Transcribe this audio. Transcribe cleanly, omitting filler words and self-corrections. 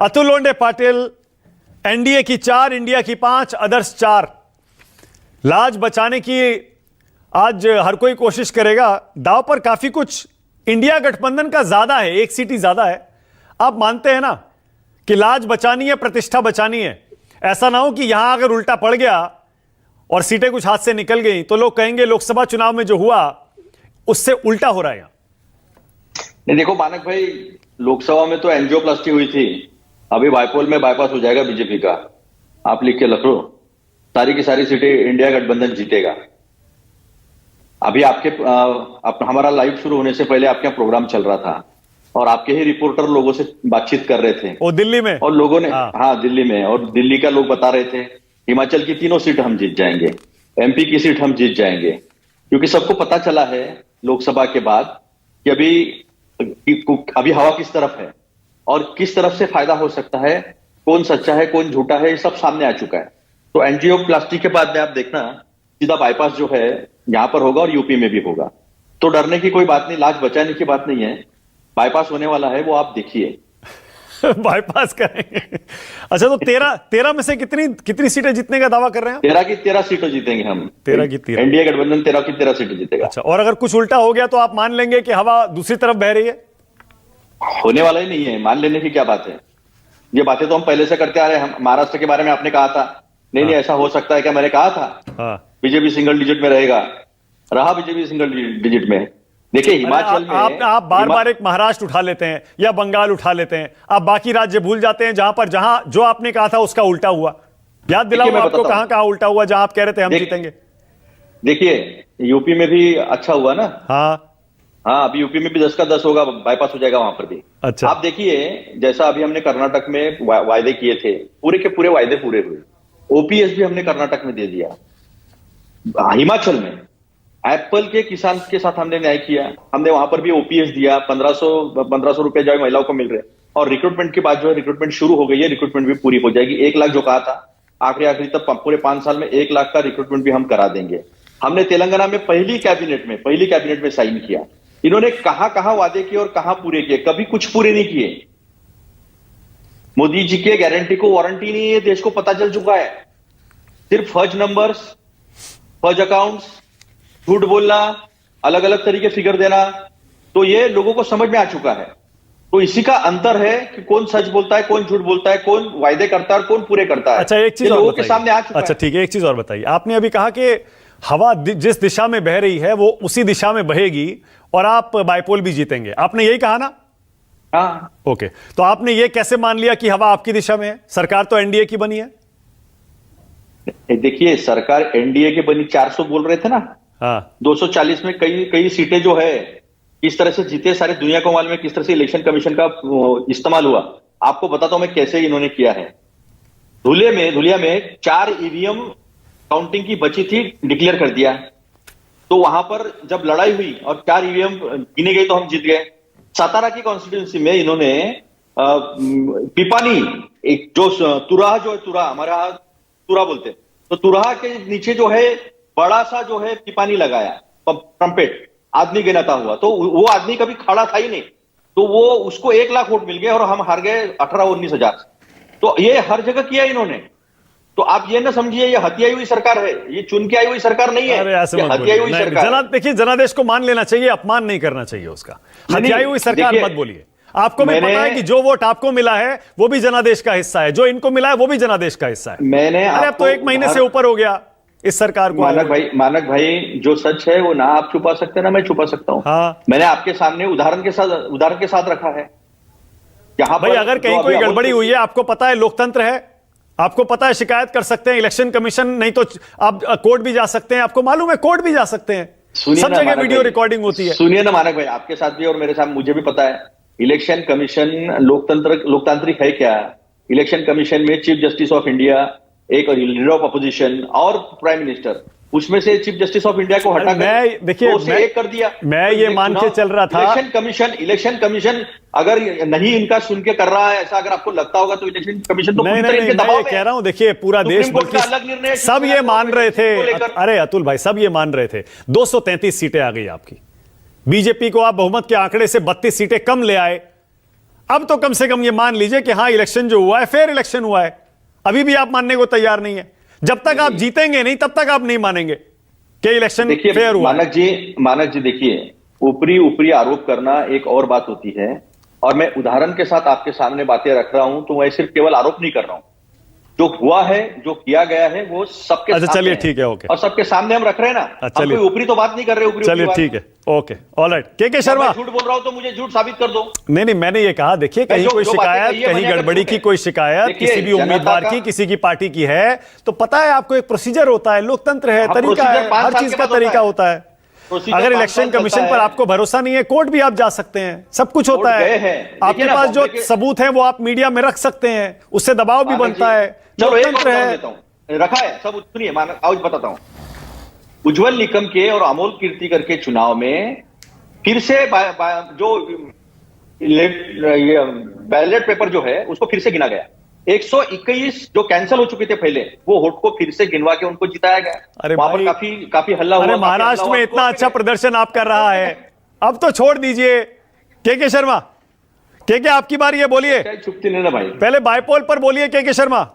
Atul Londhe Patil, NDA की 4, India की 5, others 4। लाज बचाने की आज हर कोई कोशिश करेगा। दांव पर काफी कुछ इंडिया गठबंधन का ज्यादा है, एक सीट ही ज्यादा है। आप मानते हैं ना कि लाज बचानी है, प्रतिष्ठा बचानी है। ऐसा ना हो कि यहां अगर उल्टा पड़ गया और सीटें कुछ हाथ से निकल गई तो लोग कहेंगे लोकसभा चुनाव में जो हुआ उससे उल्टा हो रहा है। नहीं देखो मानक भाई, लोकसभा में तो एंजियोप्लास्टी हुई थी, अभी बायपोल में बाईपास हो जाएगा बीजेपी का। आप लिख के रख लो, सारी की सारी सीटें इंडिया गठबंधन जीतेगा। अभी हमारा लाइव शुरू होने से पहले आपके यहाँ प्रोग्राम चल रहा था और आपके ही रिपोर्टर लोगों से बातचीत कर रहे थे, वो दिल्ली में, और लोगों ने हाँ दिल्ली में, और दिल्ली का लोग बता रहे थे हिमाचल की तीनों सीट हम जीत जाएंगे, एमपी की सीट हम जीत जाएंगे। क्योंकि सबको पता चला है लोकसभा के बाद कि अभी हवा किस तरफ है और किस तरफ से फायदा हो सकता है, कौन सच्चा है कौन झूठा है, ये सब सामने आ चुका है। तो एंजियोप्लास्टी के बाद में आप देखना सीधा बाईपास जो है यहां पर होगा और यूपी में भी होगा। तो डरने की कोई बात नहीं, लाज बचाने की बात नहीं है। बाईपास होने वाला है, वो आप देखिए। बाईपास करेंगे। अच्छा, तो 13 में से कितनी सीटें जीतने का दावा कर रहे हैं? 13 की 13 सीटें जीतेंगे हम। 13 की 13 एनडीए गठबंधन 13 की 13 सीटें जीतेगा। अच्छा, और अगर कुछ उल्टा हो गया तो आप मान लेंगे कि हवा दूसरी तरफ बह रही है? होने वाला ही नहीं है, मान लेने की क्या बात है। ये बातें तो हम पहले से करते आ रहे हैं। महाराष्ट्र के बारे में आपने कहा था, नहीं ऐसा हो सकता है क्या? मैंने कहा था बीजेपी सिंगल डिजिट में रहेगा, रहा बीजेपी सिंगल डिजिट में। देखिए हिमाचल में आप बार बार एक महाराष्ट्र उठा लेते हैं या बंगाल उठा लेते हैं, आप बाकी राज्य भूल जाते हैं जहां जो आपने कहा था उसका उल्टा हुआ। याद दिलाऊं आपको कहां उल्टा हुआ जहां आप कह रहे थे हम जीतेंगे? देखिए यूपी में भी अच्छा हुआ ना। हाँ, अभी यूपी में भी 10 का 10 होगा, बाईपास हो जाएगा वहां पर भी। अच्छा, आप देखिए जैसा अभी हमने कर्नाटक में वायदे किए थे, पूरे के पूरे वायदे पूरे हुए। ओपीएस भी हमने कर्नाटक में दे दिया। हिमाचल में एप्पल के किसान के साथ हमने न्याय किया, हमने वहां पर भी ओपीएस दिया। 1500 रुपए जो है महिलाओं को मिल रहे, और रिक्रूटमेंट के बाद जो है रिक्रूटमेंट शुरू हो गई है, रिक्रूटमेंट भी पूरी हो जाएगी। 1 लाख जो कहा था आखिरी तक पूरे 5 साल में 1 लाख का रिक्रूटमेंट भी हम करा देंगे। हमने तेलंगाना में पहली कैबिनेट में साइन किया। इन्होंने कहां वादे किए और कहां पूरे किए? कभी कुछ पूरे नहीं किए। मोदी जी के गारंटी को वारंटी नहीं है, देश को पता चल चुका है। सिर्फ फर्ज नंबर्स, फर्ज अकाउंट्स, झूठ बोलना, अलग अलग तरीके फिगर देना, तो ये लोगों को समझ में आ चुका है। तो इसी का अंतर है कि कौन सच बोलता है, कौन झूठ बोलता है, कौन वायदे करता है और कौन पूरे करता है। अच्छा, एक चीज लोगों के सामने आ चुका है। अच्छा ठीक है, एक चीज और बताइए। आपने अभी कहा कि हवा जिस दिशा में बह रही है वो उसी दिशा में बहेगी और आप बाईपोल भी जीतेंगे, आपने यही कहा ना? हाँ। ओके, तो आपने ये कैसे मान लिया कि हवा आपकी दिशा में है? सरकार तो एनडीए की बनी है। देखिए सरकार एनडीए की बनी, 400 बोल रहे थे ना। 240 में कई सीटें जो है किस तरह से जीते, सारी दुनिया को मालूम है किस तरह से इलेक्शन कमीशन का इस्तेमाल हुआ। आपको बताता हूं मैं कैसे इन्होंने किया है। धुलिया में 4 ईवीएम काउंटिंग की बची थी, डिक्लेयर कर दिया। तो वहां पर जब लड़ाई हुई और 4 ईवीएम गिने गई तो हम जीत गए। सातारा की कॉन्स्टिट्यूंसी में इन्होंने पिपानी, एक जो तुराह जो है, तुराह हमारे यहां तुरा बोलते हैं, तो तुराह के नीचे जो है बड़ा सा जो है पिपानी लगाया, ट्रम्पेट, आदमी गिनाता हुआ। तो वो आदमी कभी खड़ा था ही नहीं, तो वो उसको 1 लाख वोट मिल गए और हम हार गए 18-19 हजार। तो ये हर जगह किया इन्होंने। तो आप ये ना समझिए ये हत्याई हुई सरकार है, ये चुन के आई हुई सरकार नहीं है, ये हत्याई हुई सरकार। देखिए जनादेश को मान लेना चाहिए, अपमान नहीं करना चाहिए उसका। हत्याई हुई सरकार मत बोलिए। आपको भी पता है कि जो वोट आपको मिला है वो भी जनादेश का हिस्सा है, जो इनको मिला है वो भी जनादेश का हिस्सा है। अरे अब तो 1 महीने से ऊपर हो गया इस सरकार को। मानक भाई जो सच है वो ना आप छुपा सकते ना मैं छुपा सकता हूं। मैंने आपके सामने उदाहरण के साथ रखा है। भाई अगर कहीं कोई गड़बड़ी हुई है, आपको पता है लोकतंत्र है, आपको पता है शिकायत कर सकते हैं इलेक्शन कमीशन, नहीं तो आप कोर्ट भी जा सकते हैं, आपको मालूम है कोर्ट भी जा सकते हैं, सब जगह वीडियो रिकॉर्डिंग होती है। सुनिए ना मानक भाई, आपके साथ भी और मेरे साथ मुझे भी पता है इलेक्शन कमीशन लोकतांत्रिक है क्या? इलेक्शन कमीशन में चीफ जस्टिस ऑफ इंडिया, एक लीडर ऑफ अपोजिशन और प्राइम मिनिस्टर, उसमें से चीफ जस्टिस ऑफ इंडिया को हटा एक कर दिया। मैं ये मान के चल रहा था इलेक्शन कमीशन अगर नहीं इनका सुन के कर रहा है, ऐसा अगर आपको लगता होगा तो इलेक्शन कमीशन तो नहीं, मैं कह रहा हूं, देखिए पूरा देश बल्कि सब ये मान रहे थे। अरे अतुल भाई, सब ये मान रहे थे। 233 सीटें आ गई आपकी, बीजेपी को आप बहुमत के आंकड़े से 32 सीटें कम ले आए। अब तो कम से कम ये मान लीजिए कि हाँ, इलेक्शन जो हुआ है फेयर इलेक्शन हुआ है। अभी भी आप मानने को तैयार नहीं है। जब तक आप जीतेंगे नहीं तब तक आप नहीं मानेंगे कि इलेक्शन देखिए फेयर हुआ। मानक जी देखिए, ऊपरी ऊपरी आरोप करना एक और बात होती है, और मैं उदाहरण के साथ आपके सामने बातें रख रहा हूं, तो मैं सिर्फ केवल आरोप नहीं कर रहा हूं। जो हुआ है, जो किया गया है, वो सबके अच्छा, सामने चलिए है। ठीक है, ओके। और सबके सामने हम रख रहे हैं ना, हम चलिए। कोई ऊपरी तो बात नहीं कर रहे। ऊपरी चलिए बात ठीक है, ओके, ऑलराइट। के शर्मा, मैं झूठ बोल रहा हूं तो मुझे झूठ साबित कर दो। नहीं, मैंने ये कहा, देखिए कहीं कोई शिकायत, कहीं गड़बड़ी की कोई शिकायत किसी भी उम्मीदवार की, किसी की पार्टी की है, तो पता है आपको एक प्रोसीजर होता है, लोकतंत्र है, तरीका है, हर चीज का तरीका होता है। अगर इलेक्शन कमीशन पर आपको भरोसा नहीं है, कोर्ट भी आप जा सकते हैं, सब कुछ होता है। आपके पास जो सबूत है वो आप मीडिया में रख सकते हैं, उससे दबाव भी बनता है, लोकतंत्र है। रखा है सब। सुनिए, आज बताता हूं। उज्जवल निकम के और अमोल कीर्तिकर के चुनाव में फिर से जो बैलेट पेपर जो है उसको फिर से गिना गया। 121 जो कैंसिल हो चुके थे पहले, वो वोट को फिर से गिनवा के उनको जिताया गया। अरे वहां पर काफी हल्ला हुआ। अरे महाराष्ट्र में इतना अच्छा प्रदर्शन आप कर रहा है, अब तो छोड़ दीजिए। के शर्मा, के आपकी बारी है, बोलिए। चुपती नहीं ना भाई, पहले बायपोल पर बोलिए के शर्मा।